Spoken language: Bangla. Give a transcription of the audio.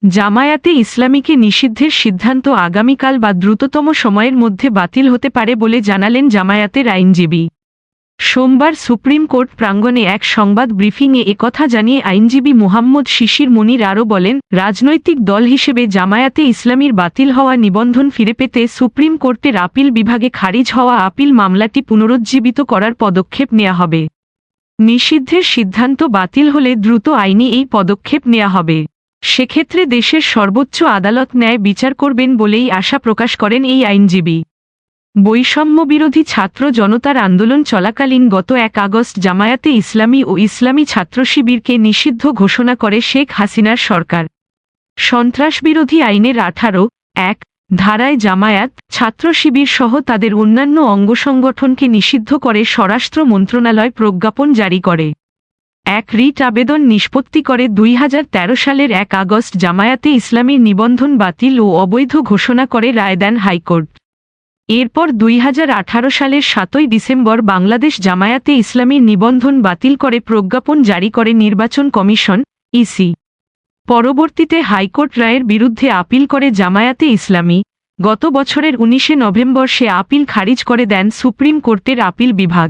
জামায়াতে ইসলামীকে নিষিদ্ধের সিদ্ধান্ত আগামীকাল বা দ্রুততম সময়ের মধ্যে বাতিল হতে পারে বলে জানালেন জামায়াতের আইনজীবী। সোমবার সুপ্রিম কোর্ট প্রাঙ্গণে এক সংবাদ ব্রিফিংয়ে একথা জানিয়ে আইনজীবী মুহাম্মদ শিশির মুনির আরও বলেন, রাজনৈতিক দল হিসেবে জামায়াতে ইসলামীর বাতিল হওয়া নিবন্ধন ফিরে পেতে সুপ্রিম কোর্টের আপিল বিভাগে খারিজ হওয়া আপিল মামলাটি পুনরুজ্জীবিত করার পদক্ষেপ নেওয়া হবে। নিষিদ্ধের সিদ্ধান্ত বাতিল হলে দ্রুত আইনি এই পদক্ষেপ নেওয়া হবে। সেক্ষেত্রে দেশের সর্বোচ্চ আদালত ন্যায় বিচার করবেন বলেই আশা প্রকাশ করেন এই আইনজীবী। বৈষম্যবিরোধী ছাত্র জনতার আন্দোলন চলাকালীন গত ১ আগস্ট জামায়াতে ইসলামী ও ইসলামী ছাত্র শিবিরকে নিষিদ্ধ ঘোষণা করে শেখ হাসিনার সরকার। সন্ত্রাসবিরোধী আইনের ১৮(১) ধারায় জামায়াত, ছাত্র শিবির সহ তাদের অন্যান্য অঙ্গসংগঠনকে নিষিদ্ধ করে স্বরাষ্ট্র মন্ত্রণালয় প্রজ্ঞাপন জারি করে। এক রিট আবেদন নিষ্পত্তি করে ২০১৩ সালের ১ আগস্ট জামায়াতে ইসলামীর নিবন্ধন বাতিল ও অবৈধ ঘোষণা করে রায় দেন হাইকোর্ট। এরপর ২০১৮ সালের ৭ই ডিসেম্বর বাংলাদেশ জামায়াতে ইসলামীর নিবন্ধন বাতিল করে প্রজ্ঞাপন জারি করে নির্বাচন কমিশন (ইসি). পরবর্তীতে হাইকোর্ট রায়ের বিরুদ্ধে আপিল করে জামায়াতে ইসলামী। গত বছরের ১৯শে নভেম্বর সে আপিল খারিজ করে দেন সুপ্রিম কোর্টের আপিল বিভাগ।